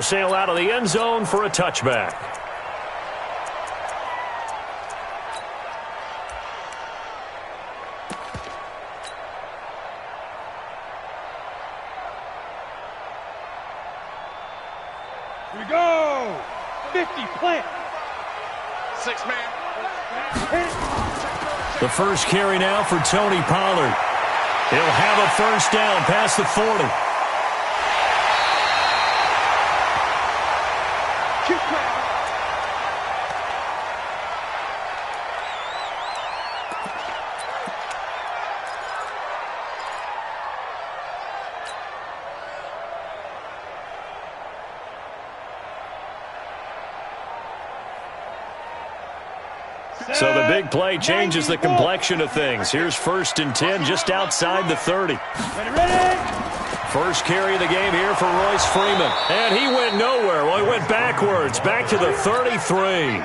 Sail out of the end zone for a touchback. Here we go. 50 plant. 6-man. The first carry now for Tony Pollard. He'll have a first down past the 40. So the big play changes the complexion of things. Here's 1st and 10 just outside the 30. First carry of the game here for Royce Freeman. And he went nowhere. Well, he went backwards, back to the 33.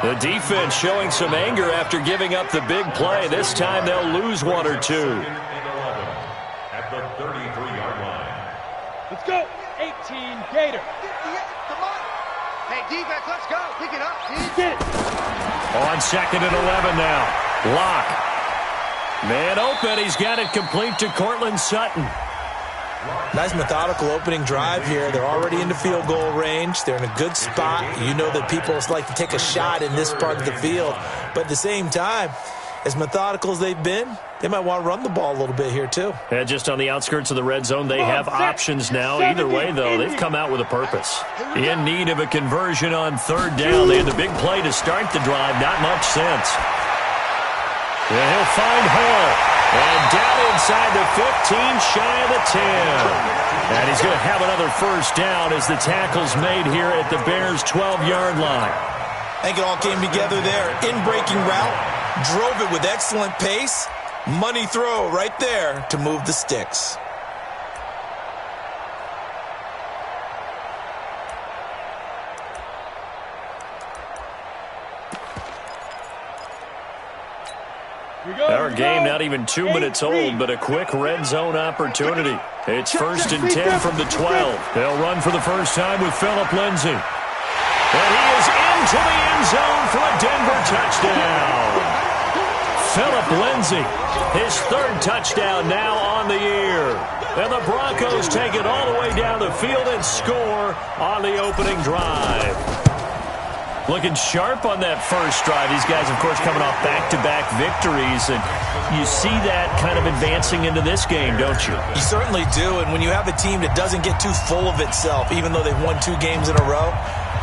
The defense showing some anger after giving up the big play. This time they'll lose 1 or 2. At the 33-yard line. Let's go. 18 Gator. Come on. Hey, defense, let's go. Pick it up. Get it. On 2nd and 11 now. Lock. Man open. He's got it complete to Cortland Sutton. Nice methodical opening drive here. They're already into field goal range. They're in a good spot. You know that people like to take a shot in this part of the field. But at the same time, as methodical as they've been, they might want to run the ball a little bit here too. And just on the outskirts of the red zone, they have options now. Either way, though, they've come out with a purpose. In need of a conversion on 3rd down. They had the big play to start the drive. Not much sense. And he'll find Hall. And down inside the 15, shy of the 10. And he's going to have another first down as the tackle's made here at the Bears' 12-yard line. I think it all came together there. In-breaking route, drove it with excellent pace. Money throw right there to move the sticks. Our game not even 2 minutes old, but a quick red zone opportunity. It's 1st and 10 from the 12. They'll run for the first time with Phillip Lindsay. And he is into the end zone for a Denver touchdown. Phillip Lindsay, his 3rd touchdown now on the year. And the Broncos take it all the way down the field and score on the opening drive. Looking sharp on that first drive. These guys, of course, coming off back-to-back victories. And you see that kind of advancing into this game, don't you? You certainly do. And when you have a team that doesn't get too full of itself, even though they've won 2 games in a row,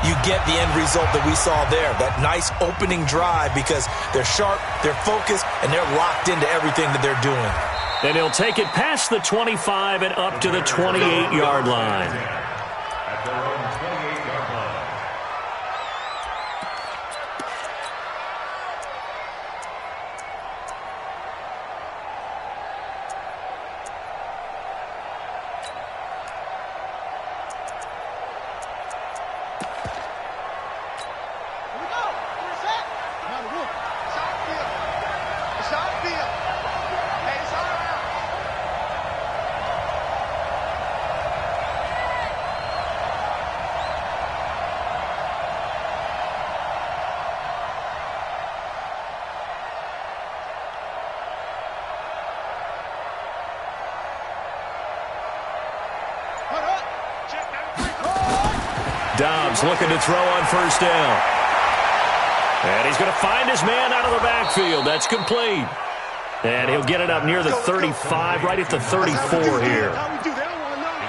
you get the end result that we saw there. That nice opening drive because they're sharp, they're focused, and they're locked into everything that they're doing. And he'll take it past the 25 and up to the 28-yard line. At their own 28-yard line. Dobbs looking to throw on first down. And he's going to find his man out of the backfield. That's complete. And he'll get it up near the 35, right at the 34 here.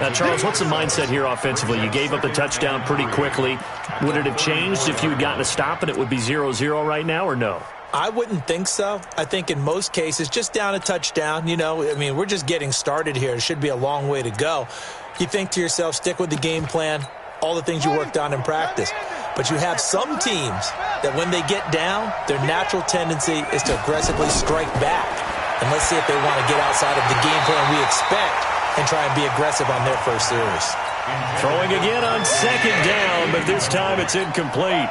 Now, Charles, what's the mindset here offensively? You gave up the touchdown pretty quickly. Would it have changed if you had gotten a stop and it would be 0-0 right now, or no? I wouldn't think so. I think in most cases, just down a touchdown, you know, I mean, we're just getting started here. It should be a long way to go. You think to yourself, stick with the game plan, all the things you worked on in practice. But you have some teams that when they get down, their natural tendency is to aggressively strike back. And let's see if they want to get outside of the game plan we expect and try and be aggressive on their first series. Throwing again on second down, but this time it's incomplete.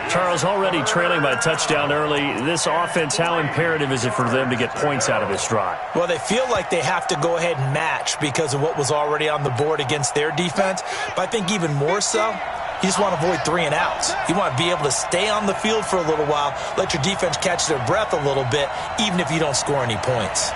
Charles, already trailing by a touchdown early. This offense, how imperative is it for them to get points out of this drive? Well, they feel like they have to go ahead and match because of what was already on the board against their defense. But I think even more so, you just want to avoid 3 and outs. You want to be able to stay on the field for a little while, let your defense catch their breath a little bit, even if you don't score any points.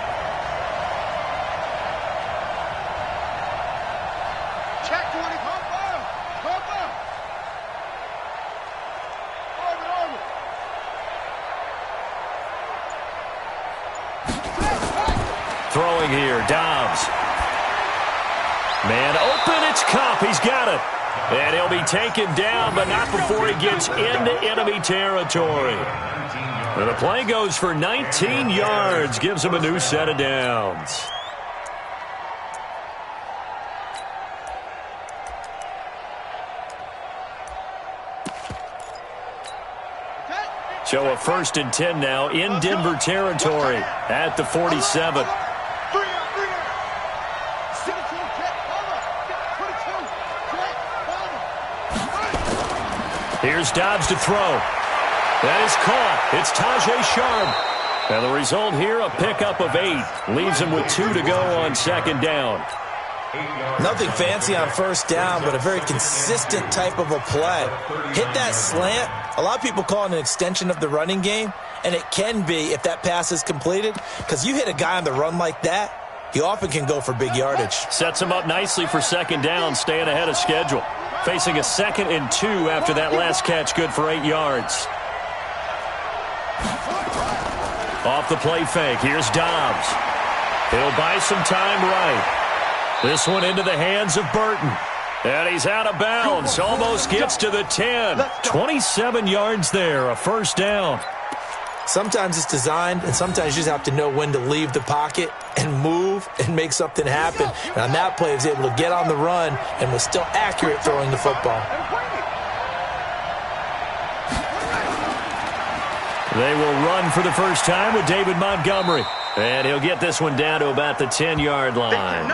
Throwing here, Dobbs. Man open, it's Cup. He's got it. And he'll be taken down, but not before he gets into enemy territory. And the play goes for 19 yards, gives him a new set of downs. So a 1st and 10 now in Denver territory at the 47. Here's Dobbs to throw. That is caught. It's Tajay Sharp. And the result here, a pickup of 8. Leaves him with 2 to go on 2nd down. Nothing fancy on 1st down, but a very consistent type of a play. Hit that slant. A lot of people call it an extension of the running game, and it can be if that pass is completed, because you hit a guy on the run like that, he often can go for big yardage. Sets him up nicely for 2nd down, staying ahead of schedule. Facing a 2nd and 2 after that last catch, good for 8 yards. Off the play fake, here's Dobbs. He'll buy some time right. This one into the hands of Burton. And he's out of bounds, almost gets to the 10. 27 yards there, a 1st down. Sometimes it's designed, and sometimes you just have to know when to leave the pocket and move and make something happen. And on that play, he was able to get on the run and was still accurate throwing the football. They will run for the first time with David Montgomery. And he'll get this one down to about the 10-yard line.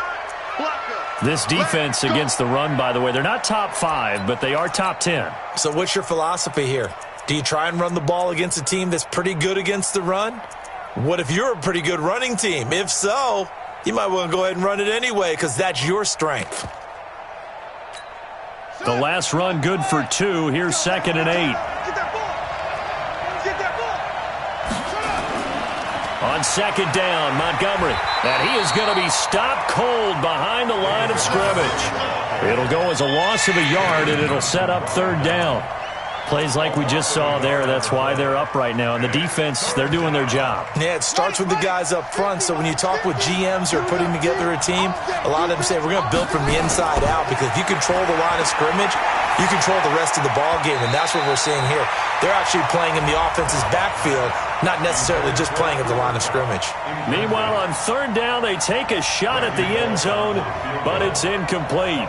This defense against the run, by the way, they're not top 5, but they are top 10. So what's your philosophy here? Do you try and run the ball against a team that's pretty good against the run? What if you're a pretty good running team? If so, you might want to go ahead and run it anyway because that's your strength. The last run good for 2. Here's 2nd and 8. On 2nd down, Montgomery. And he is going to be stopped cold behind the line of scrimmage. It'll go as a loss of a yard, and it'll set up 3rd down. Plays like we just saw there. That's why they're up right now. And the defense, they're doing their job. Yeah, it starts with the guys up front. So when you talk with GMs who are putting together a team, a lot of them say we're going to build from the inside out because if you control the line of scrimmage, you control the rest of the ball game, and that's what we're seeing here. They're actually playing in the offense's backfield, not necessarily just playing at the line of scrimmage. Meanwhile, on 3rd down, they take a shot at the end zone, but it's incomplete.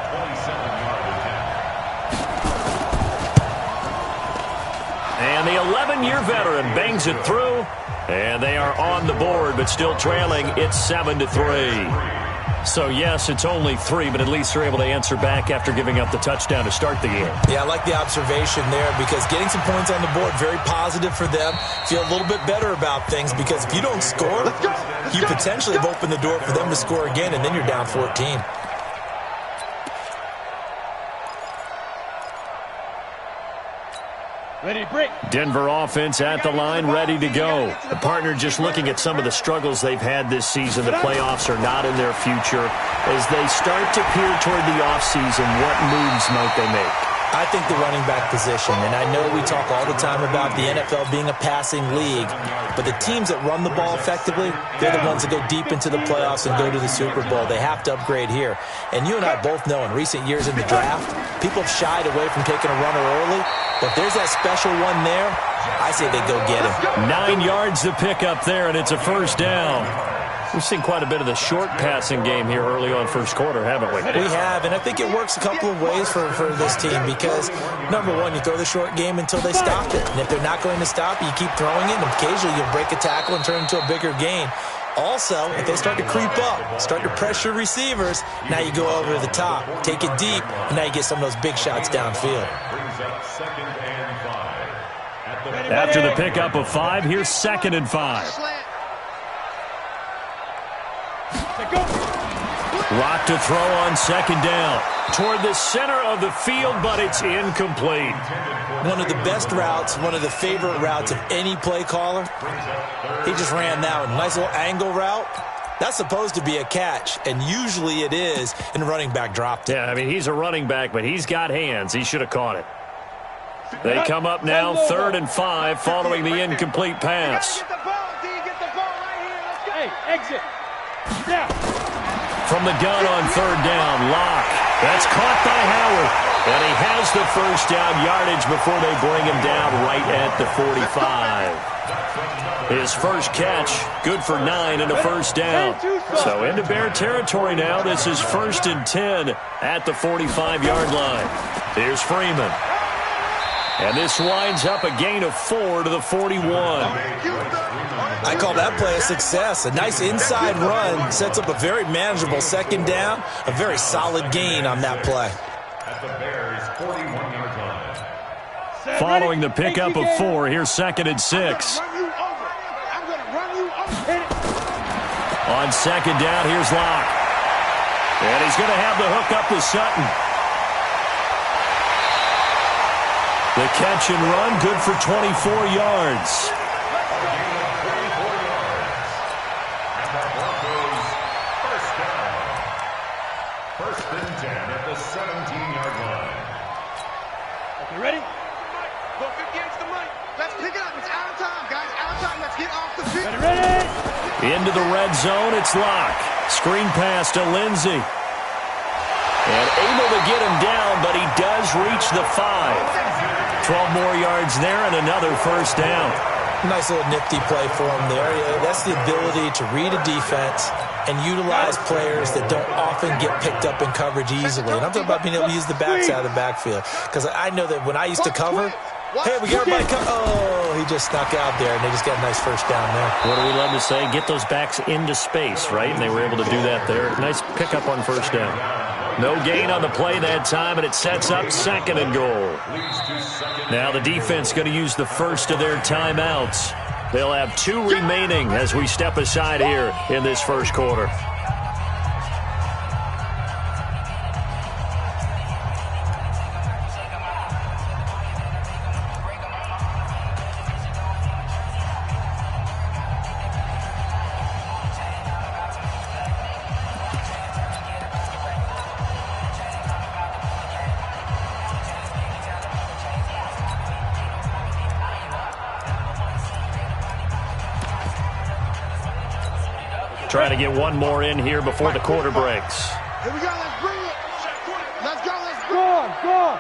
And the 11-year veteran bangs it through, and they are on the board, but still trailing. It's 7-3. So, yes, it's only 3, but at least they're able to answer back after giving up the touchdown to start the game. Yeah, I like the observation there because getting some points on the board, very positive for them. Feel a little bit better about things because if you don't score, you potentially have opened the door for them to score again, and then you're down 14. Ready, break. Denver offense at the line, ready to go. The partner just looking at some of the struggles they've had this season. The playoffs are not in their future. As they start to peer toward the offseason, what moves might they make? I think the running back position, and I know we talk all the time about the NFL being a passing league, but the teams that run the ball effectively, they're the ones that go deep into the playoffs and go to the Super Bowl. They have to upgrade here. And you and I both know in recent years in the draft, people have shied away from taking a runner early, but if there's that special one there, I say they go get him. 9 yards to pick up there, and it's a 1st down. We've seen quite a bit of the short passing game here early on 1st quarter, haven't we? We have, and I think it works a couple of ways for this team because, number one, you throw the short game until they stop it. And if they're not going to stop it, you keep throwing it, and occasionally you'll break a tackle and turn it into a bigger gain. Also, if they start to creep up, start to pressure receivers, now you go over to the top, take it deep, and now you get some of those big shots downfield. Brings up 2nd and 5. After the pickup of 5, here's 2nd and 5. Slant. Lock to throw on 2nd down. Toward the center of the field, but it's incomplete. One of the best routes, one of the favorite routes of any play caller. He just ran that one. Nice little angle route. That's supposed to be a catch, and usually it is, and the running back dropped it. Yeah, I mean, he's a running back, but he's got hands. He should have caught it. They come up now, 3rd and 5, following the incomplete pass. Get the ball, D. Get the ball right here. Let's go. Hey, exit. Now. From the gun on 3rd down, Locke. That's caught by Howard. And he has the first down yardage before they bring him down right at the 45. His first catch, good for 9 and a first down. So into Bear territory now. This is 1st and 10 at the 45-yard line. Here's Freeman. And this winds up a gain of 4 to the 41. I call that play a success. A nice inside run sets up a very manageable 2nd down. A very solid gain on that play. At the Bears' 41-yard line. Following the pickup of 4, here's 2nd and 6. I'm going to run you over. Hit it. On 2nd down, here's Locke. And he's going to have the hook up to Sutton. The catch and run, good for 24 yards. And the Broncos, first down. 1st and 10 at the 17-yard line. You ready? Go 50 against the money. Let's pick it up. It's out of time, guys. Out of time. Let's get off the field. Ready? Into the red zone, it's Locke. Screen pass to Lindsey. And able to get him down, but he does reach the 5. 12 more yards there and another first down. Nice little nifty play for him there. That's the ability to read a defense and utilize players that don't often get picked up in coverage easily. And I'm talking about being able to use the backs out of the backfield. Because I know that when I used to cover, hey, we got everybody cover. Oh, he just snuck out there, and they just got a nice first down there. What do we love to say? Get those backs into space, right? And they were able to do that there. Nice pickup on first down. No gain on the play that time, and it sets up 2nd and goal. Now the defense going to use the first of their timeouts. They'll have 2 remaining as we step aside here in this first quarter. Trying to get one more in here before the quarter breaks. Here we go. Let's bring it. Let's go. Let's go.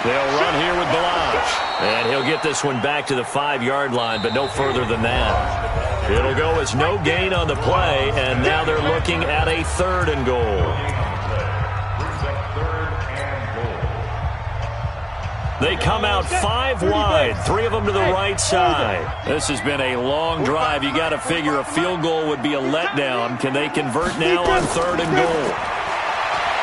They'll run here with Balaj. And he'll get this one back to the 5-yard line, but no further than that. It'll go as no gain on the play, and now they're looking at a 3rd and goal. They come out 5 wide, 3 of them to the right side. This has been a long drive. You got to figure a field goal would be a letdown. Can they convert now on 3rd and goal?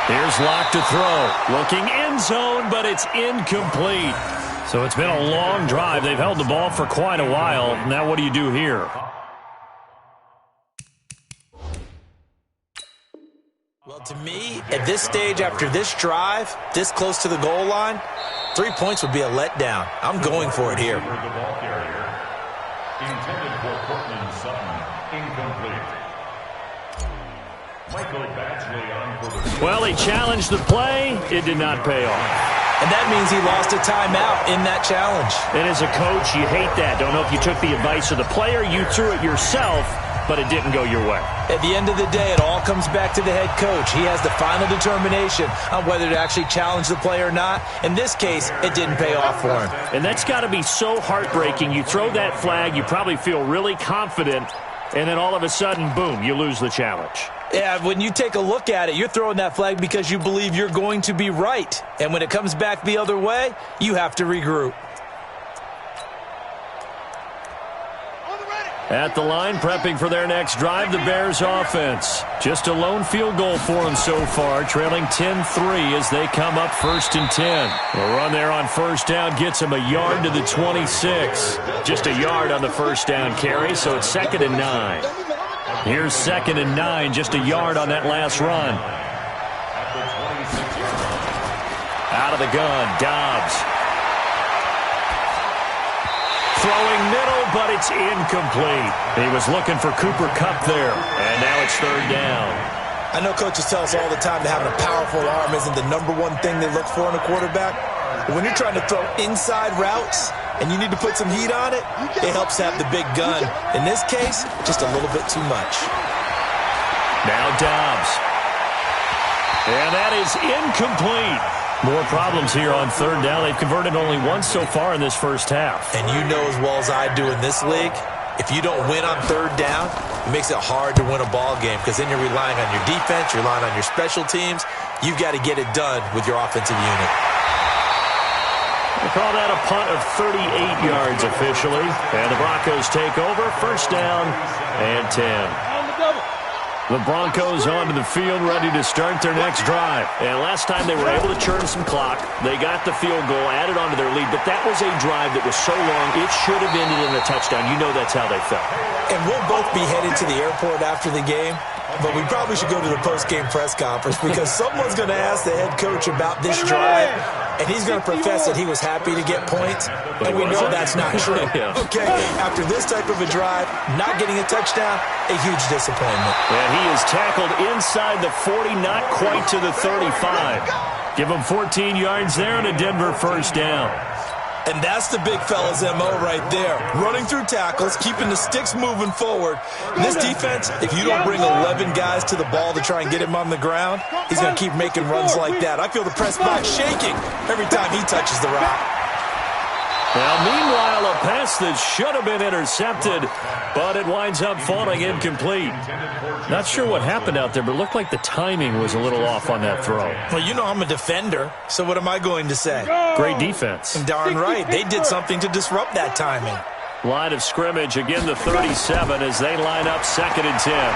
Here's Locke to throw. Looking end zone, but it's incomplete. So it's been a long drive. They've held the ball for quite a while. Now what do you do here? Well, to me, at this stage, after this drive, this close to the goal line, 3 points would be a letdown. I'm going for it here. The ball carrier. Intended for Cortland Sutton. Incomplete. Michael Badgley on for the... Well, he challenged the play. It did not pay off. And that means he lost a timeout in that challenge. And as a coach, you hate that. Don't know if you took the advice of the player. You threw it yourself, but it didn't go your way. At the end of the day, it all comes back to the head coach. He has the final determination on whether to actually challenge the play or not. In this case, it didn't pay off for him. And that's got to be so heartbreaking. You throw that flag, you probably feel really confident, and then all of a sudden, boom, you lose the challenge. Yeah, when you take a look at it, you're throwing that flag because you believe you're going to be right. And when it comes back the other way, you have to regroup. At the line, prepping for their next drive, the Bears offense. Just a lone field goal for them so far, trailing 10-3 as they come up 1st and 10. The run there on first down gets them a yard to the 26. Just a yard on the first down carry, so it's 2nd and 9. Here's 2nd and 9, just a yard on that last run. Out of the gun, Dobbs. Throwing middle, but it's incomplete. He was looking for Cooper Kupp there, and now it's 3rd down. I know coaches tell us all the time that having a powerful arm isn't the #1 thing they look for in a quarterback. But when you're trying to throw inside routes and you need to put some heat on it, it helps to have the big gun. In this case, just a little bit too much. Now Dobbs. And that is incomplete. More problems here on 3rd down. They've converted only once so far in this first half. And you know as well as I do in this league, if you don't win on 3rd down, it makes it hard to win a ball game because then you're relying on your defense, you're relying on your special teams. You've got to get it done with your offensive unit. They call that a punt of 38 yards officially. And the Broncos take over. 1st down and 10. The Broncos onto the field, ready to start their next drive. And last time they were able to churn some clock. They got the field goal, added onto their lead. But that was a drive that was so long, it should have ended in a touchdown. You know that's how they felt. And we'll both be headed to the airport after the game. But we probably should go to the post-game press conference because someone's going to ask the head coach about this drive, and he's going to profess that he was happy to get points, and we know that's not true. Okay, after this type of a drive, not getting a touchdown, a huge disappointment. And he is tackled inside the 40, not quite to the 35. Give him 14 yards there and a Denver 1st down. And that's the big fella's MO right there. Running through tackles, keeping the sticks moving forward. This defense, if you don't bring 11 guys to the ball to try and get him on the ground, he's going to keep making runs like that. I feel the press box shaking every time he touches the rock. Now, meanwhile, a pass that should have been intercepted, but it winds up falling incomplete. Not sure what happened out there, but it looked like the timing was a little off on that throw. Well, you know I'm a defender, so what am I going to say? Great defense. Darn right. They did something to disrupt that timing. Line of scrimmage, again the 37 as they line up 2nd and 10.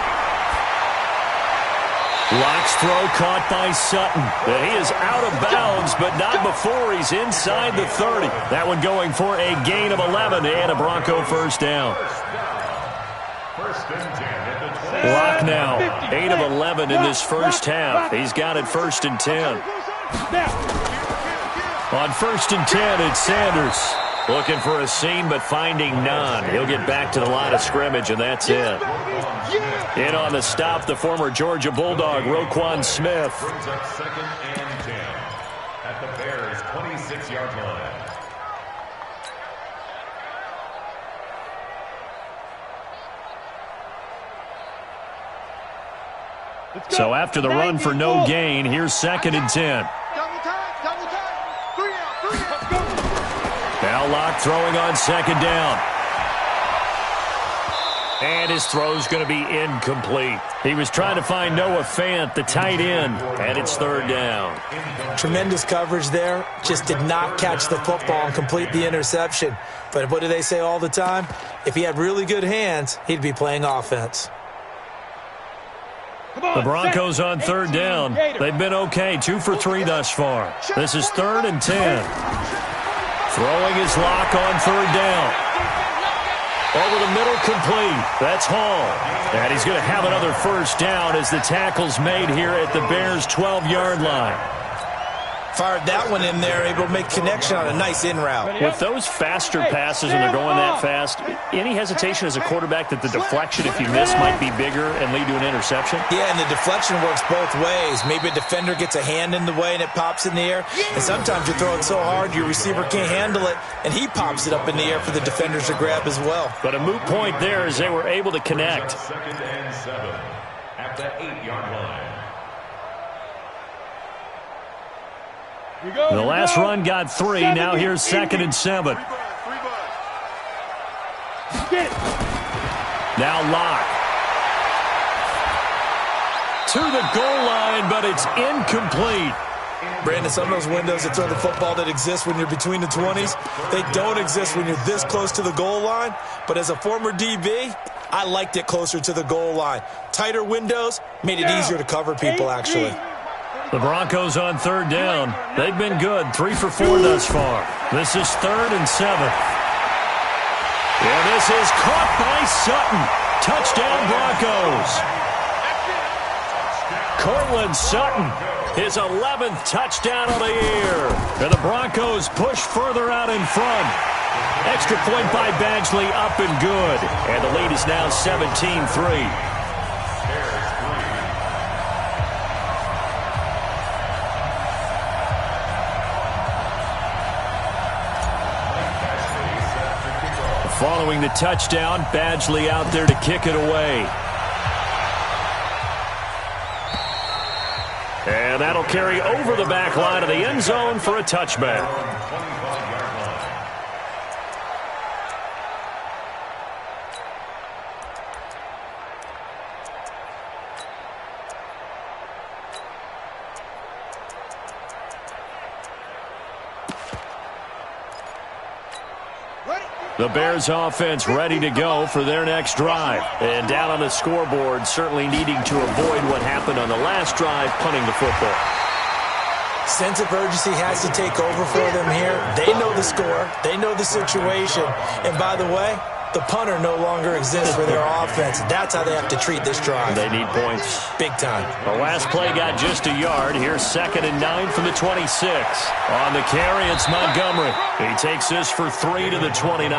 Lock's throw caught by Sutton. And he is out of bounds, but not before he's inside the 30. That one going for a gain of 11 and a Bronco 1st down. Lock now, 8 of 11 in this first half. He's got it 1st and 10. On 1st and 10, it's Sanders. Looking for a seam, but finding none. He'll get back to the line of scrimmage, and that's it. In on the stop, the former Georgia Bulldog, Roquan Smith. 2nd and 10 at the Bears' 26-yard line. So after the run for no gain, here's 2nd and 10. Double time. 3 out, go. Now Locke throwing on 2nd down. And his throw's going to be incomplete. He was trying to find Noah Fant, the tight end, and it's 3rd down. Tremendous coverage there. Just did not catch the football and complete the interception. But what do they say all the time? If he had really good hands, he'd be playing offense. The Broncos on 3rd down. They've been okay, 2 for 3 thus far. This is 3rd and 10. Throwing his Lock on 3rd down. Over the middle, complete. That's Hall. And he's going to have another 1st down as the tackle's made here at the Bears' 12-yard line. Fired that one in there, able to make connection on a nice in route. With those faster passes and they're going that fast, any hesitation as a quarterback that the deflection, if you miss, might be bigger and lead to an interception? Yeah, and the deflection works both ways. Maybe a defender gets a hand in the way and it pops in the air. And sometimes you throw it so hard your receiver can't handle it, and he pops it up in the air for the defenders to grab as well. But a moot point there as they were able to connect. 2nd and 7 at the 8-yard line. The last run got 3. Now here's 2nd and 7. Now Locke. To the goal line, but it's incomplete. Brandon, some of those windows to throw the football that exist when you're between the 20s, they don't exist when you're this close to the goal line. But as a former DB, I liked it closer to the goal line. Tighter windows made it easier to cover people, actually. The Broncos on third down. They've been good, 3 for 4 thus far. This is 3rd and 7. And this is caught by Sutton. Touchdown, Broncos. Cortland Sutton, his 11th touchdown of the year. And the Broncos push further out in front. Extra point by Badgley, up and good. And the lead is now 17-3. Following the touchdown, Badgley out there to kick it away. And that'll carry over the back line of the end zone for a touchback. The Bears offense ready to go for their next drive. And down on the scoreboard, certainly needing to avoid what happened on the last drive, punting the football. Sense of urgency has to take over for them here. They know the score. They know the situation. And by the way, the punter no longer exists for their offense. That's how they have to treat this drive. They need points. Big time. The last play got just a yard. Here's 2nd and 9 from the 26. On the carry, it's Montgomery. He takes this for 3 to the 29.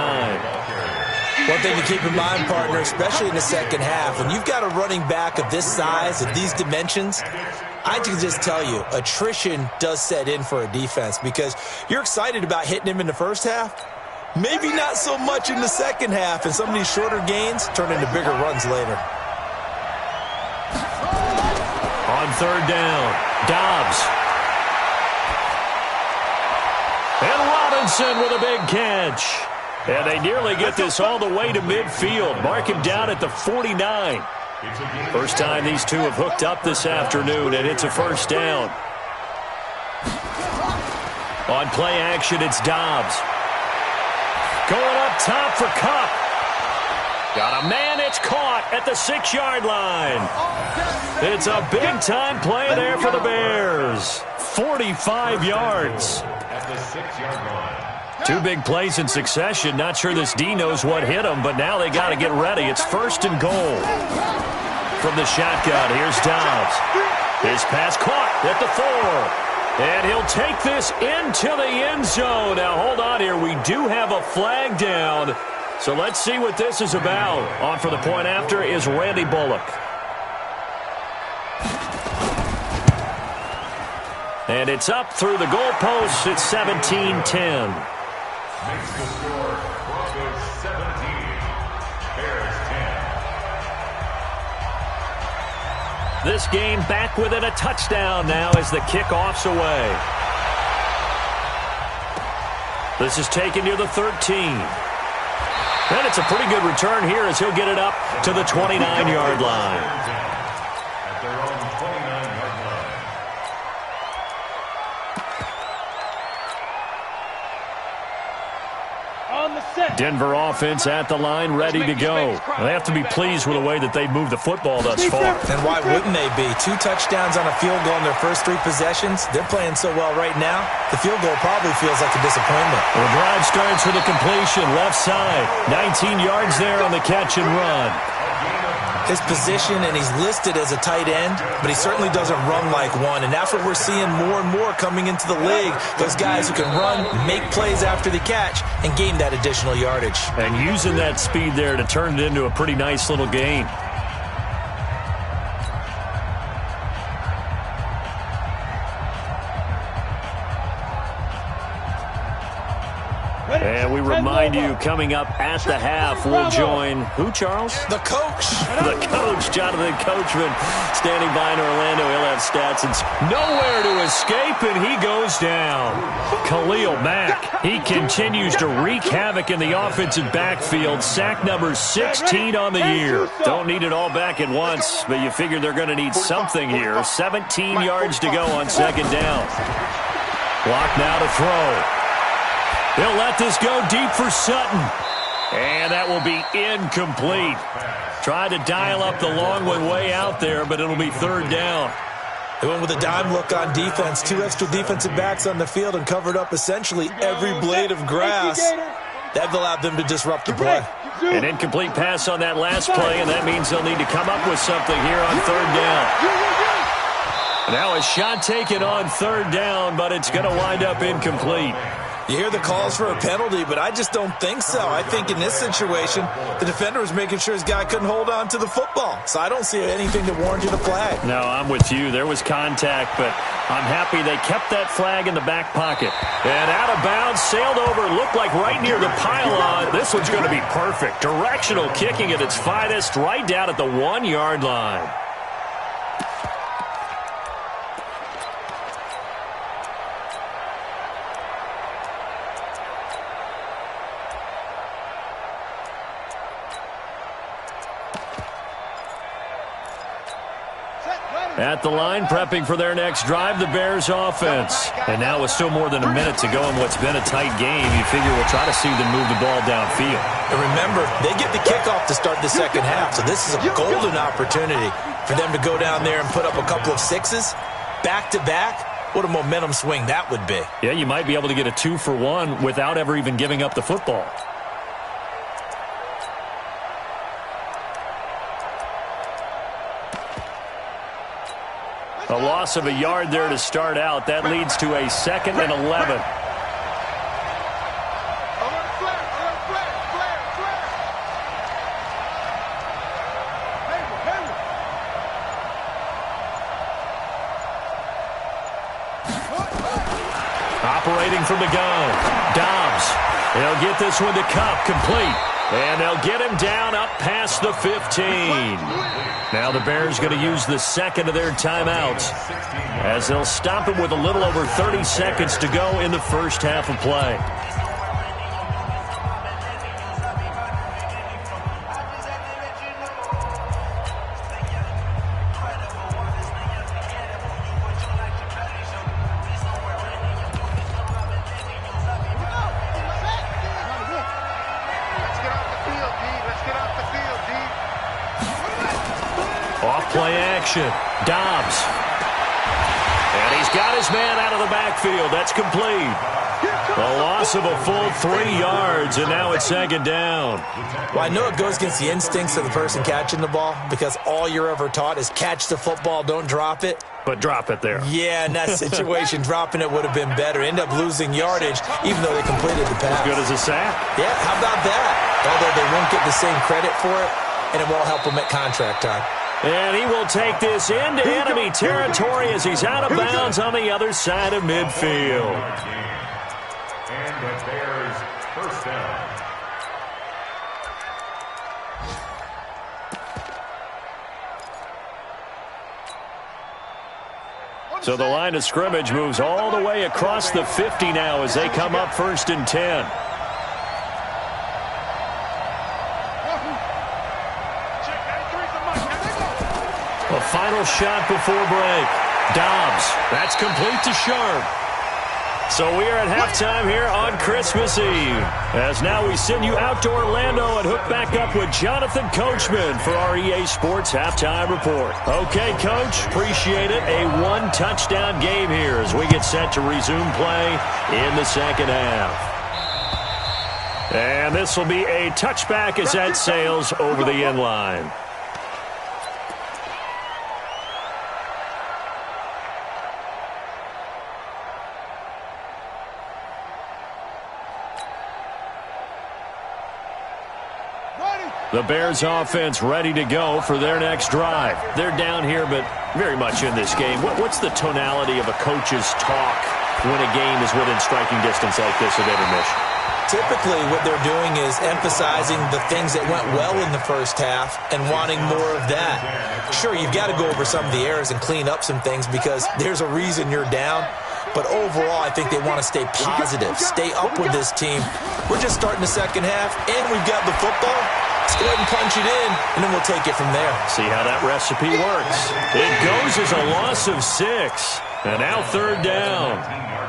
One thing to keep in mind, partner, especially in the second half, when you've got a running back of this size, of these dimensions, I can just tell you, attrition does set in for a defense because you're excited about hitting him in the first half. Maybe not so much in the second half, and some of these shorter gains turn into bigger runs later. On third down, Dobbs. And Robinson with a big catch. And they nearly get this all the way to midfield. Mark him down at the 49. First time these two have hooked up this afternoon, and it's a first down. On play action, it's Dobbs. Going up top for Kupp. Got a man, it's caught at the 6-yard line. It's a big-time play there for the Bears. 45 yards. At the 6-yard line. 2 big plays in succession. Not sure this D knows what hit him, but now they got to get ready. It's 1st and goal. From the shotgun, here's Dobbs. His pass caught at the 4. And he'll take this into the end zone. Now, hold on here. We do have a flag down. So let's see what this is about. On for the point after is Randy Bullock. And it's up through the goalposts. It's 17-10. Makes the score Broncos 17, Bears 10. This game back within a touchdown now as the kickoff's away. This is taken near the 13. And it's a pretty good return here as he'll get it up to the 29-yard line. At their own 29-yard line. Denver offense at the line, ready to go. They have to be pleased with the way that they moved the football thus far. And why wouldn't they be? 2 touchdowns on a field goal in their first 3 possessions. They're playing so well right now, the field goal probably feels like a disappointment. The drive starts with a completion, left side. 19 yards there on the catch and run. His position, and he's listed as a tight end, but he certainly doesn't run like one, and that's what we're seeing more and more coming into the league. Those guys who can run, make plays after the catch, and gain that additional yardage. And using that speed there to turn it into a pretty nice little gain. And we remind you, coming up at the half, we'll join who, Charles? The coach. The coach, Jonathan Coachman, standing by in Orlando. He'll have stats. It's nowhere to escape, and he goes down. Khalil Mack, he continues to wreak havoc in the offensive backfield. Sack number 16 on the year. Don't need it all back at once, but you figure they're going to need something here. 17 yards to go on second down. Block now to throw. He'll let this go deep for Sutton. And that will be incomplete. Tried to dial up the long one way out there, but it'll be third down. They went with a dime look on defense. 2 extra defensive backs on the field and covered up essentially every blade of grass. That allowed them to disrupt the play. An incomplete pass on that last play, and that means they'll need to come up with something here on third down. Now a shot taken on third down, but it's going to wind up incomplete. You hear the calls for a penalty, but I just don't think so. I think in this situation, the defender was making sure his guy couldn't hold on to the football. So I don't see anything to warrant you the flag. No, I'm with you. There was contact, but I'm happy they kept that flag in the back pocket. And out of bounds, sailed over, looked like right near the pylon. This one's going to be perfect. Directional kicking at its finest, right down at the 1-yard line. At the line, prepping for their next drive, the Bears offense. And now with still more than a minute to go in what's been a tight game, you figure we'll try to see them move the ball downfield. And remember, they get the kickoff to start the second half, so this is a golden opportunity for them to go down there and put up a couple of sixes back-to-back. What a momentum swing that would be. Yeah, you might be able to get a 2-for-1 without ever even giving up the football. A loss of a yard there to start out. That leads to a 2nd and 11. Operating from the gun. Dobbs. They'll get this one to Cup, complete. And they'll get him down up past the 15. Now the Bears going to use the second of their timeouts as they'll stop him with a little over 30 seconds to go in the first half of play. Play action. Dobbs. And he's got his man out of the backfield. That's complete. A loss of a full 3 yards, and now it's second down. Well, I know it goes against the instincts of the person catching the ball because all you're ever taught is catch the football, don't drop it. But drop it there. Yeah, in that situation, dropping it would have been better. End up losing yardage, even though they completed the pass. As good as a sack. Yeah, how about that? Although they won't get the same credit for it, and it won't help them at contract time. And he will take this into enemy territory as he's out of bounds on the other side of midfield. And the Bears first down. So the line of scrimmage moves all the way across the 50 now as they come up 1st and 10. A final shot before break. Dobbs. That's complete to Sharp. So we are at halftime here on Christmas Eve. As now we send you out to Orlando and hook back up with Jonathan Coachman for our EA Sports Halftime Report. Okay, Coach, appreciate it. A 1-touchdown game here as we get set to resume play in the second half. And this will be a touchback as that sails over the end line. The Bears offense ready to go for their next drive. They're down here, but very much in this game. What's the tonality of a coach's talk when a game is within striking distance like this of intermission? Typically, what they're doing is emphasizing the things that went well in the first half and wanting more of that. Sure, you've got to go over some of the errors and clean up some things because there's a reason you're down. But overall, I think they want to stay positive, stay up with this team. We're just starting the second half, and we've got the football. Let's go ahead and punch it in, and then we'll take it from there. See how that recipe works. It goes as a loss of 6. And now third down.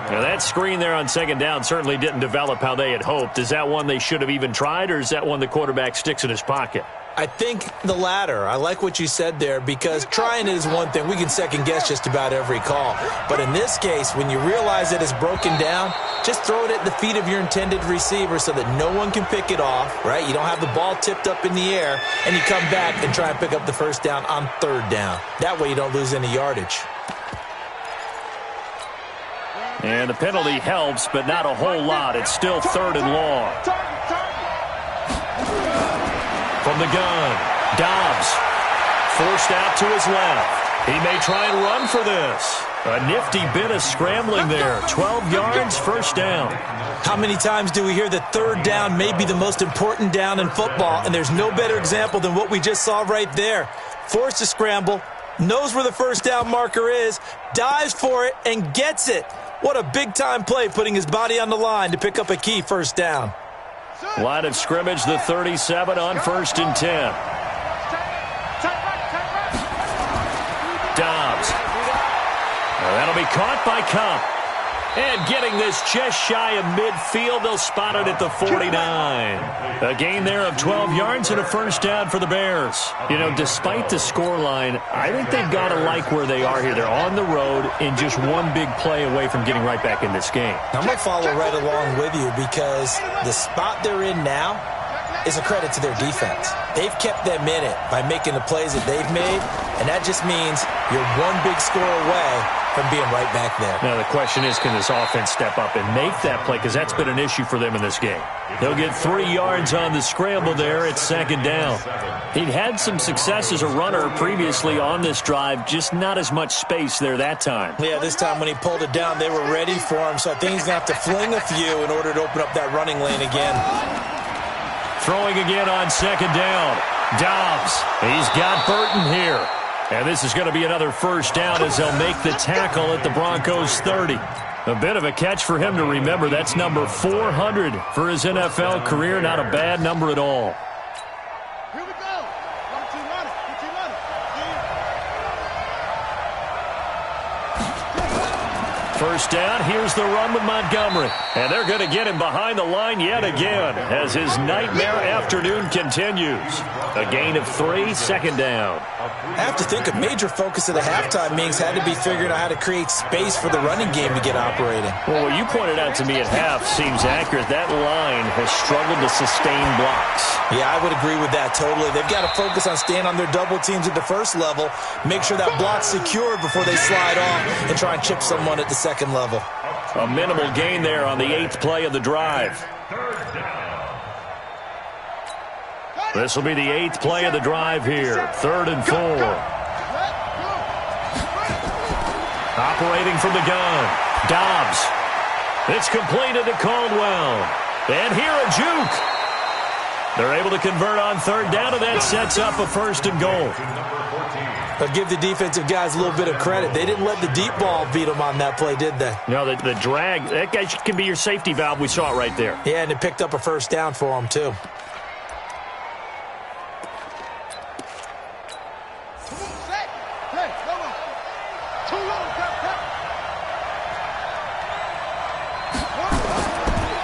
Now that screen there on second down certainly didn't develop how they had hoped. Is that one they should have even tried, or is that one the quarterback sticks in his pocket? I think the latter. I like what you said there because trying it is one thing. We can second-guess just about every call. But in this case, when you realize that it's broken down, just throw it at the feet of your intended receiver so that no one can pick it off, right? You don't have the ball tipped up in the air, and you come back and try and pick up the first down on third down. That way you don't lose any yardage. And the penalty helps, but not a whole lot. It's still third and long. From the gun, Dobbs forced out to his left. He may try and run for this. A nifty bit of scrambling there. 12 yards, first down. How many times do we hear that third down may be the most important down in football, and there's no better example than what we just saw right there. Forced to scramble, knows where the first down marker is, dives for it, and gets it. What a big-time play, putting his body on the line to pick up a key first down. Line of scrimmage, the 37 on 1st and 10. Dobbs. Well, that'll be caught by Cup. And getting this just shy of midfield, they'll spot it at the 49. A gain there of 12 yards and a first down for the Bears. You know, despite the scoreline, I think they've got to like where they are here. They're on the road and just one big play away from getting right back in this game. I'm going to follow right along with you because the spot they're in now is a credit to their defense. They've kept them in it by making the plays that they've made, and that just means you're one big score away from being right back there. Now, the question is, can this offense step up and make that play? Because that's been an issue for them in this game. They'll get 3 yards on the scramble there at second down. He'd had some success as a runner previously on this drive, just not as much space there that time. Yeah, this time when he pulled it down, they were ready for him, so I think he's going to have to fling a few in order to open up that running lane again. Throwing again on second down. Dobbs. He's got Burton here. And this is going to be another first down as they'll make the tackle at the Broncos 30. A bit of a catch for him to remember. That's number 400 for his NFL career. Not a bad number at all. Here we go. 1, 2, run it. 1, 2, run it. First down, here's the run with Montgomery. And they're going to get him behind the line yet again as his nightmare afternoon continues. A gain of 3, second down. I have to think a major focus of the halftime meetings had to be figuring out how to create space for the running game to get operating. Well, what you pointed out to me at half seems accurate. That line has struggled to sustain blocks. Yeah, I would agree with that totally. They've got to focus on staying on their double teams at the first level, make sure that block's secure before they slide off and try and chip someone at the second level. A minimal gain there on the 8th play of the drive. This will be the 8th play of the drive here. 3rd and 4. Operating from the gun. Dobbs. It's completed to Caldwell. And here a juke. They're able to convert on third down, and that sets up a 1st and goal. But give the defensive guys a little bit of credit. They didn't let the deep ball beat them on that play, did they? No, the drag, that guy can be your safety valve. We saw it right there. Yeah, and it picked up a first down for them, too.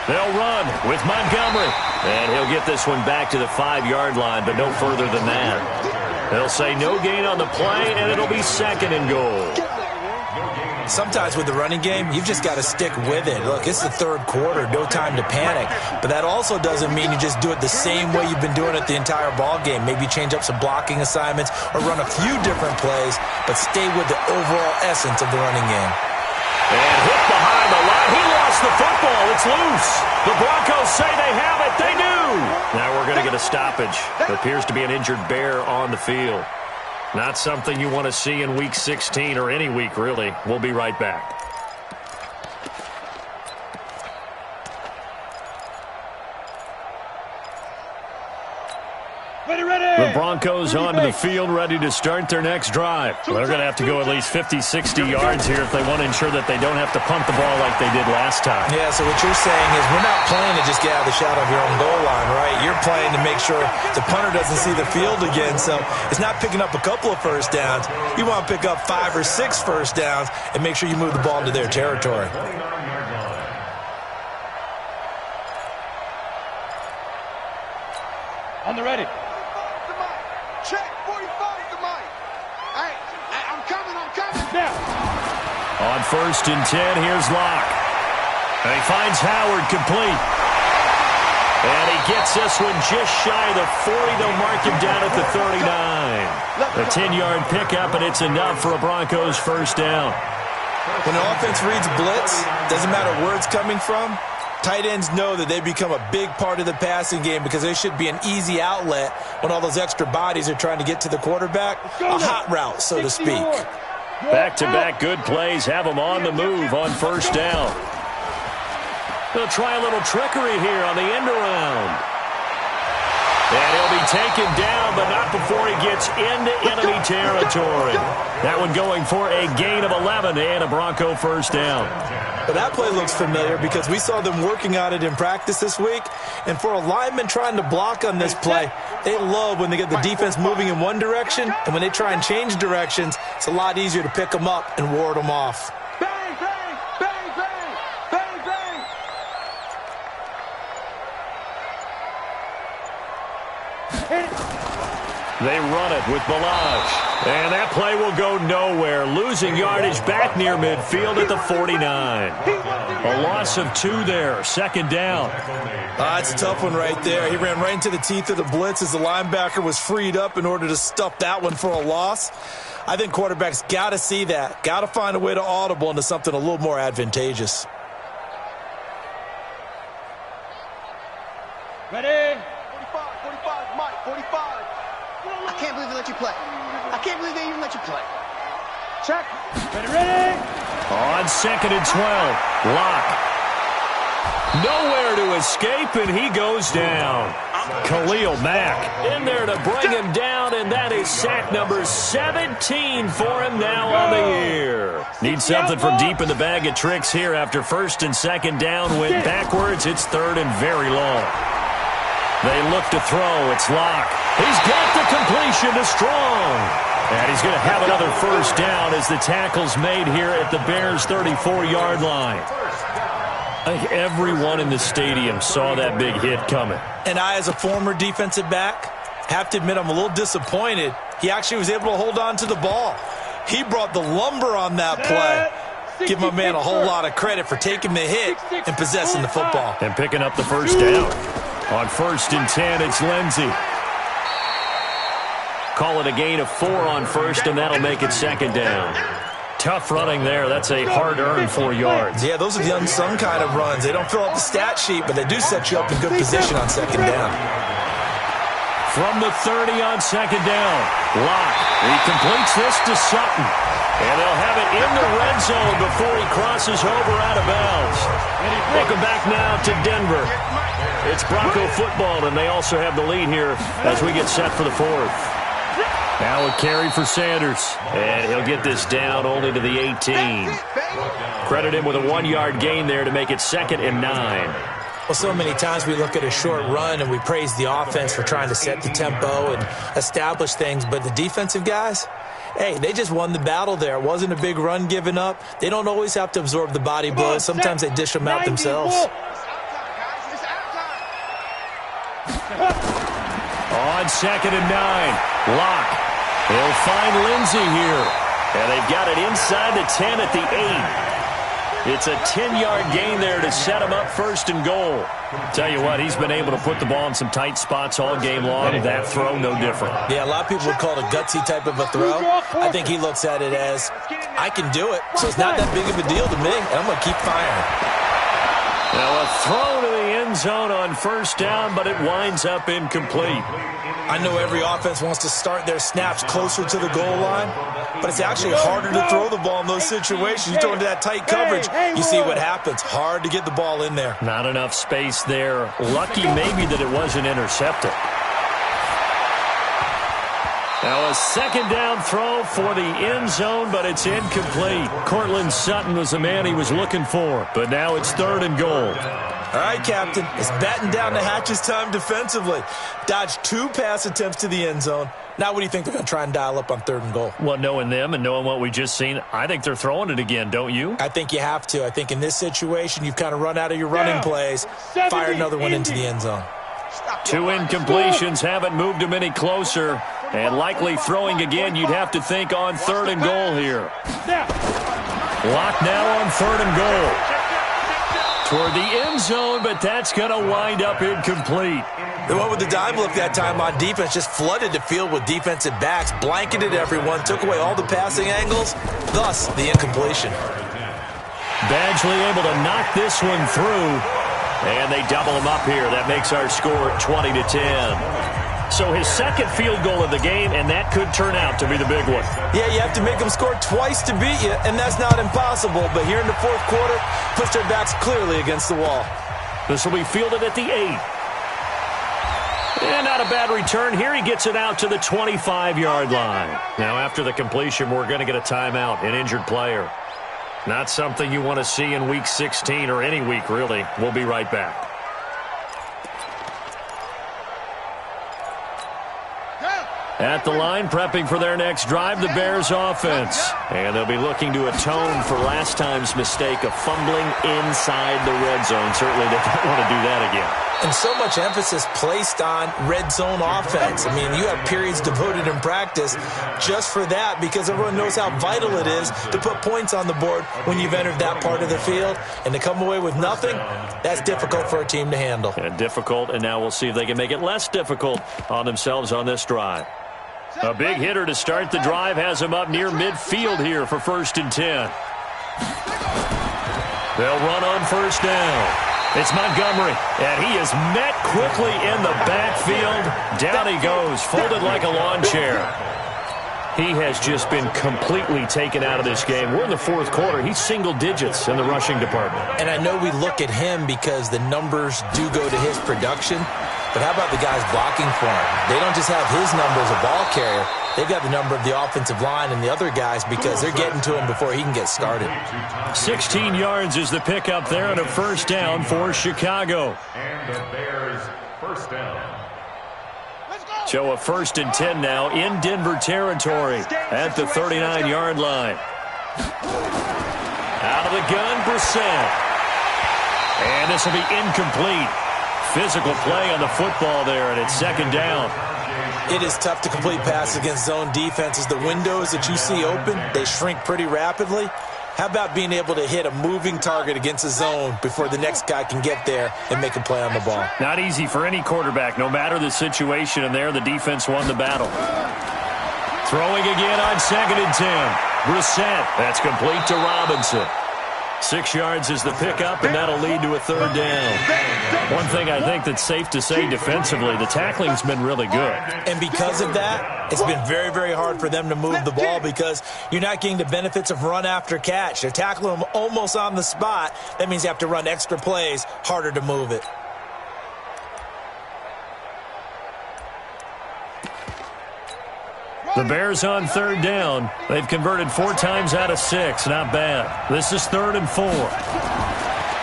They'll run with Montgomery. And he'll get this one back to the 5-yard line, but no further than that. They'll say no gain on the play, and it'll be 2nd and goal. Sometimes with the running game, you've just got to stick with it. Look, it's the 3rd quarter, no time to panic. But that also doesn't mean you just do it the same way you've been doing it the entire ball game. Maybe change up some blocking assignments or run a few different plays, but stay with the overall essence of the running game. And hit behind the line. He lost the football. It's loose. The Broncos say they have it. They do. Now we're going to get a stoppage. It appears to be an injured bear on the field. Not something you want to see in Week 16 or any week, really. We'll be right back. The Broncos onto the field, ready to start their next drive. Well, they're going to have to go at least 50, 60 yards here if they want to ensure that they don't have to punt the ball like they did last time. Yeah, so what you're saying is we're not playing to just get out of the shadow of your own goal line, right? You're playing to make sure the punter doesn't see the field again. So it's not picking up a couple of first downs. You want to pick up 5 or 6 first downs and make sure you move the ball into their territory. On the ready. Check, 45 to Mike. Hey, I'm coming. Now. On 1st and 10, here's Locke. And he finds Howard complete. And he gets this one just shy of the 40. They'll mark him down at the 39. A 10-yard pickup, and it's enough for a Broncos first down. When the offense reads blitz, doesn't matter where it's coming from, tight ends know that they become a big part of the passing game because they should be an easy outlet when all those extra bodies are trying to get to the quarterback. A hot route, so to speak. Back-to-back good plays have them on the move on first down. They'll try a little trickery here on the end around. And he'll be taken down, but not before he gets into enemy territory. That one going for a gain of 11 and a Bronco first down. But that play looks familiar because we saw them working on it in practice this week. And for a lineman trying to block on this play, they love when they get the defense moving in one direction. And when they try and change directions, it's a lot easier to pick them up and ward them off. Bang, bang, bang, bang, bang, bang. They run it with Balaj. And that play will go nowhere. Losing yardage back near midfield at the 49. A loss of 2 there. Second down. That's a tough one right there. He ran right into the teeth of the blitz as the linebacker was freed up in order to stuff that one for a loss. I think quarterbacks got to see that. Got to find a way to audible into something a little more advantageous. Ready? 45, Mike, 45. I can't believe they let you play. I can't believe they even let you play. Check. Ready? On 2nd and 12, Locke. Nowhere to escape, and he goes down. Khalil Mack in there to bring him down, and that is sack number 17 for him now on the year. Needs something from deep in the bag of tricks here after 1st and 2nd down. Went backwards. It's 3rd and very long. They look to throw. It's Locke. He's got the completion to Strong. And he's going to have another first down as the tackle's made here at the Bears' 34-yard line. I think everyone in the stadium saw that big hit coming. And I, as a former defensive back, have to admit I'm a little disappointed. He actually was able to hold on to the ball. He brought the lumber on that play. Give my man a whole lot of credit for taking the hit and possessing the football. And picking up the first down. On 1st and 10, it's Lindsey. Call it a gain of 4 on 1st, and that'll make it 2nd down. Tough running there. That's a hard-earned 4 yards. Yeah, those are the unsung kind of runs. They don't fill up the stat sheet, but they do set you up in good position on 2nd down. From the 30 on 2nd down, Locke. He completes this to Sutton. And they'll have it in the red zone before he crosses over out of bounds. Welcome back now to Denver. It's Bronco football, and they also have the lead here as we get set for the 4th. Now a carry for Sanders, and he'll get this down only to the 18. Credit him with a 1-yard gain there to make it 2nd and 9. Well, so many times we look at a short run and we praise the offense for trying to set the tempo and establish things, but the defensive guys, hey, they just won the battle there. It wasn't a big run given up. They don't always have to absorb the body blows. Sometimes they dish them out themselves. On 2nd and 9, Locke. They'll find Lindsey here. And they've got it inside the 10 at the 8. It's a 10-yard gain there to set him up 1st and goal. Tell you what, he's been able to put the ball in some tight spots all game long. That throw, no different. Yeah, a lot of people would call it a gutsy type of a throw. I think he looks at it as, I can do it, so it's not that big of a deal to me, and I'm going to keep firing. Now a throw to the end zone on 1st down, but it winds up incomplete. I know every offense wants to start their snaps closer to the goal line, but it's actually harder to throw the ball in those situations. You throw into that tight coverage, you see what happens. Hard to get the ball in there. Not enough space there. Lucky maybe that it wasn't intercepted. Now a second down throw for the end zone, but it's incomplete. Cortland Sutton was the man he was looking for, but now it's 3rd and goal. All right, Captain. It's batten down the hatches time defensively. Dodged 2 pass attempts to the end zone. Now what do you think they're going to try and dial up on 3rd and goal? Well, knowing them and knowing what we just seen, I think they're throwing it again, don't you? I think you have to. I think in this situation, you've kind of run out of your running plays. Fire another one into the end zone. 2 incompletions haven't moved him any closer. And likely throwing again, you'd have to think on 3rd and goal here. Locked now on 3rd and goal. Toward the end zone, but that's going to wind up incomplete. They went with the dime look that time on defense, just flooded the field with defensive backs, blanketed everyone, took away all the passing angles, thus the incompletion. Badgley able to knock this one through, and they double him up here. That makes our score 20-10. So his 2nd field goal of the game, and that could turn out to be the big one. Yeah, you have to make them score twice to beat you, and that's not impossible. But here in the 4th quarter, push their backs clearly against the wall. This will be fielded at the 8. And not a bad return here. He gets it out to the 25-yard line. Now, after the completion, we're going to get a timeout, an injured player. Not something you want to see in Week 16 or any week, really. We'll be right back. At the line, prepping for their next drive, the Bears offense. And they'll be looking to atone for last time's mistake of fumbling inside the red zone. Certainly they don't want to do that again. And so much emphasis placed on red zone offense. I mean, you have periods devoted in practice just for that because everyone knows how vital it is to put points on the board when you've entered that part of the field. And to come away with nothing, that's difficult for a team to handle. And difficult, and now we'll see if they can make it less difficult on themselves on this drive. A big hitter to start the drive has him up near midfield here for 1st and 10. They'll run on 1st down. It's Montgomery, and he is met quickly in the backfield. Down he goes, folded like a lawn chair. He has just been completely taken out of this game. We're in the 4th quarter. He's single digits in the rushing department. And I know we look at him because the numbers do go to his production. But how about the guys blocking for him? They don't just have his number as a ball carrier. They've got the number of the offensive line and the other guys because they're getting to him before he can get started. 16 yards is the pickup there and a 1st down for Chicago. And the Bears 1st down. So a 1st and 10 now in Denver territory at the 39-yard line. Out of the gun, Brissett. And this will be incomplete. Physical play on the football there, and it's 2nd down. It is tough to complete passes against zone defenses. The windows that you see open, they shrink pretty rapidly. How about being able to hit a moving target against a zone before the next guy can get there and make a play on the ball? Not easy for any quarterback, no matter the situation, and there the defense won the battle. Throwing again on 2nd and 10. Brissett, that's complete to Robinson. 6 yards is the pickup, and that'll lead to a 3rd down. One thing I think that's safe to say defensively, the tackling's been really good. And because of that, it's been very, very hard for them to move the ball because you're not getting the benefits of run after catch. They're tackling them almost on the spot. That means you have to run extra plays, harder to move it. The Bears on 3rd down. They've converted 4 times out of 6. Not bad. This is 3rd and 4.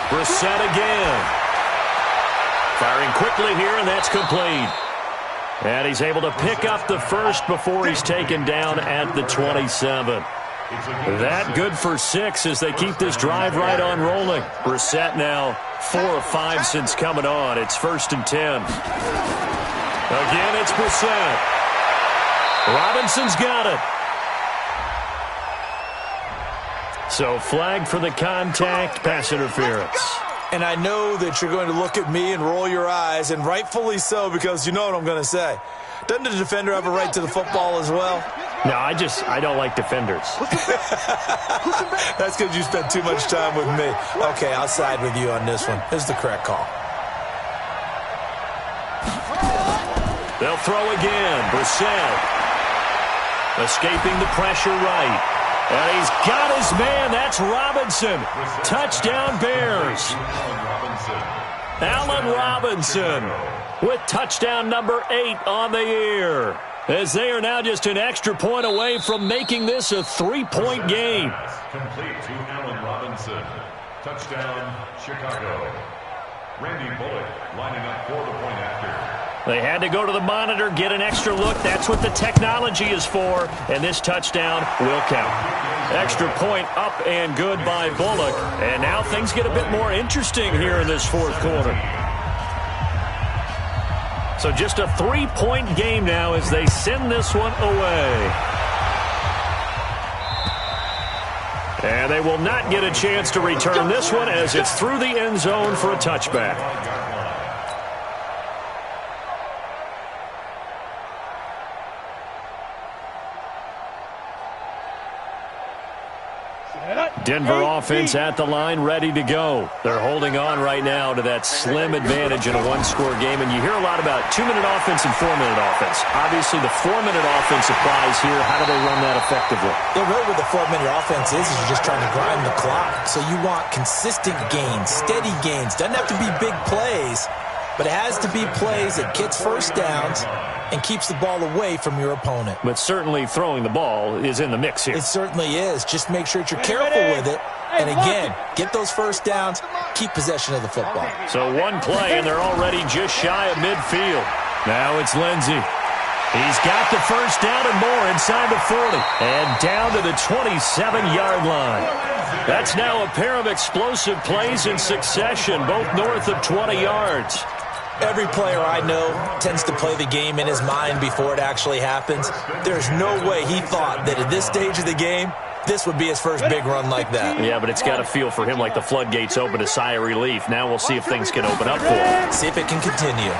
Brissett again. Firing quickly here, and that's complete. And he's able to pick up the 1st before he's taken down at the 27. That good for 6 as they keep this drive right on rolling. Brissett now 4 of 5 since coming on. It's 1st and 10. Again, it's Brissett. Robinson's got it. So flag for the contact, pass interference. And I know that you're going to look at me and roll your eyes, and rightfully so, because you know what I'm going to say. Doesn't the defender have a right to the football as well? No, I don't like defenders. That's because you spent too much time with me. Okay, I'll side with you on this one. This is the correct call. They'll throw again. Brissett. Escaping the pressure right. And he's got his man. That's Robinson. Touchdown Bears. Allen Robinson with touchdown number 8 on the year. as they are now just an extra point away from making this a 3-point game. Complete to Allen Robinson. Touchdown, Chicago. Randy Bullock lining up for the point after. They had to go to the monitor, get an extra look. That's what the technology is for, and this touchdown will count. Extra point up and good by Bullock, and now things get a bit more interesting here in this fourth quarter. So just a 3-point game now as they send this one away. And they will not get a chance to return this one as it's through the end zone for a touchback. Denver offense at the line, ready to go. They're holding on right now to that slim advantage in a one-score game. And you hear a lot about 2-minute offense and 4-minute offense. Obviously, the 4-minute offense applies here. How do they run that effectively? Yeah, really what the 4-minute offense is you're just trying to grind the clock. So you want consistent gains, steady gains. Doesn't have to be big plays, but it has to be plays that gets first downs and keeps the ball away from your opponent. But certainly throwing the ball is in the mix here. It certainly is. Just make sure that you're careful with it. And again, get those first downs, keep possession of the football. So one play, and they're already just shy of midfield. Now it's Lindsey. He's got the first down and more inside the 40. And down to the 27-yard line. That's now a pair of explosive plays in succession, both north of 20 yards. Every player I know tends to play the game in his mind before it actually happens. There's no way he thought that at this stage of the game, this would be his first big run like that. Yeah, but it's got to feel for him like the floodgates open, a sigh of relief. Now we'll see if things can open up for him. See if it can continue.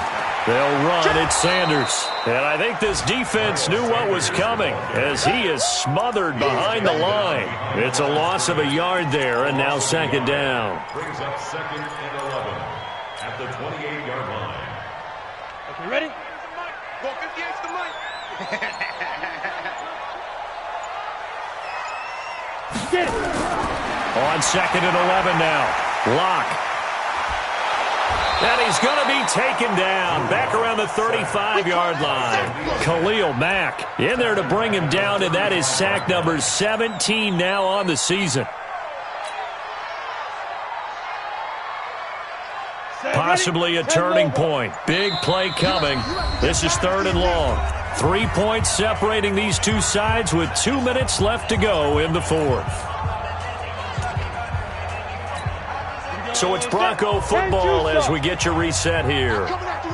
They'll run. It's Sanders. And I think this defense knew what was coming as he is smothered behind the line. It's a loss of a yard there, and now second down. Brings up 2nd and 11 at the 28-yard line. Okay, ready? Go 58's the mic. Get it. On 2nd and 11 now. Lock. And he's going to be taken down back around the 35-yard line. Khalil Mack in there to bring him down, and that is sack number 17 now on the season. Possibly a turning point. Big play coming. This is 3rd and long. 3 points separating these two sides with 2 minutes left to go in the fourth. So it's Bronco football as we get you reset here.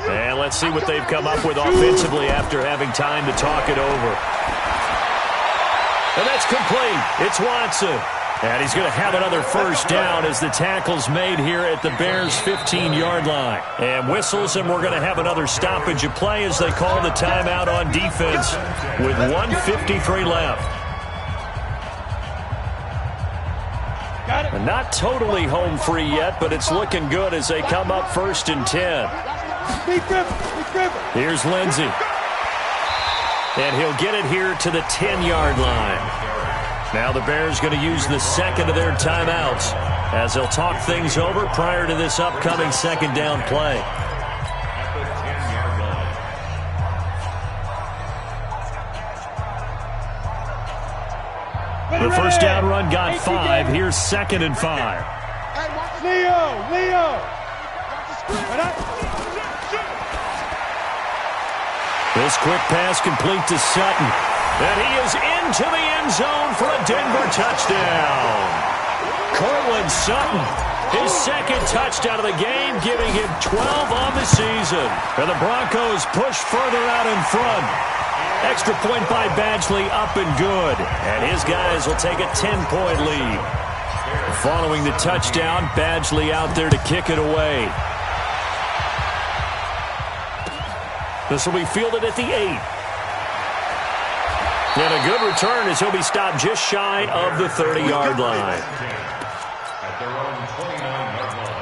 And let's see what they've come up with offensively after having time to talk it over. And that's complete. It's Watson. And he's going to have another first down as the tackle's made here at the Bears' 15-yard line. And whistles, and we're going to have another stoppage of play as they call the timeout on defense with 1:53 left. And not totally home free yet, but it's looking good as they come up 1st and 10. Here's Lindsey. And he'll get it here to the 10-yard line. Now the Bears going to use the second of their timeouts as they'll talk things over prior to this upcoming second down play. The first down run got 5. Here's 2nd and 5. Leo. This quick pass complete to Sutton. And he is into the end zone for a Denver touchdown. Cortland Sutton, his second touchdown of the game, giving him 12 on the season. And the Broncos push further out in front. Extra point by Badgley, up and good. And his guys will take a 10-point lead. Following the touchdown, Badgley out there to kick it away. This will be fielded at the 8. And a good return as he'll be stopped just shy of the 30-yard line. At their own 29-yard line.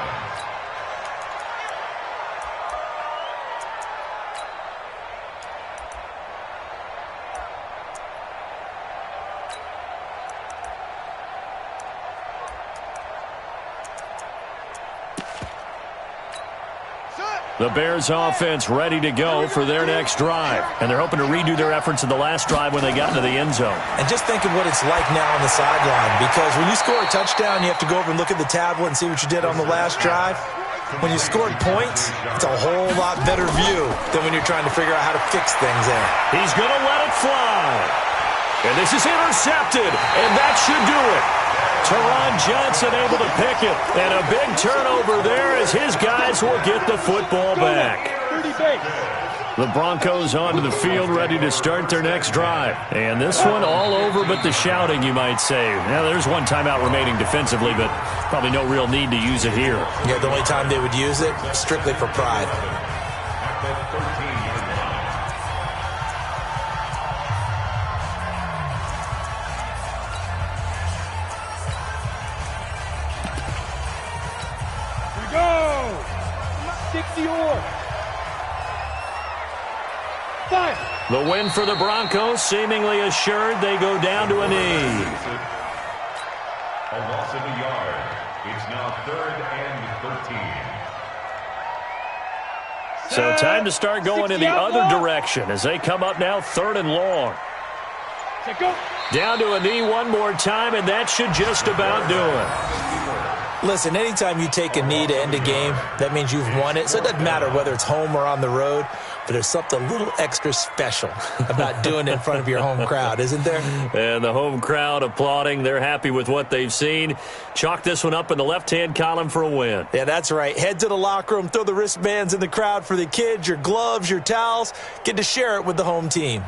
Set. The Bears offense ready to go for their next drive. And they're hoping to redo their efforts in the last drive when they got into the end zone. And just think of what it's like now on the sideline, because when you score a touchdown, you have to go over and look at the tablet and see what you did on the last drive. When you scored points, it's a whole lot better view than when you're trying to figure out how to fix things there. He's going to let it fly. And this is intercepted, and that should do it. Teron Johnson able to pick it, and a big turnover there as his guys will get the football back. The Broncos onto the field ready to start their next drive. And this one all over but the shouting, you might say. Now, there's one timeout remaining defensively, but probably no real need to use it here. Yeah, the only time they would use it, strictly for pride. The win for the Broncos seemingly assured. They go down to a knee. A loss of a yard. It's now 3rd and 13. So time to start going in the other direction as they come up now 3rd and long. Down to a knee one more time, and that should just about do it. Listen, anytime you take a knee to end a game, that means you've won it. So it doesn't matter whether it's home or on the road, but there's something a little extra special about doing it in front of your home crowd, isn't there? And the home crowd applauding. They're happy with what they've seen. Chalk this one up in the left-hand column for a win. Yeah, that's right. Head to the locker room, throw the wristbands in the crowd for the kids, your gloves, your towels. Get to share it with the home team.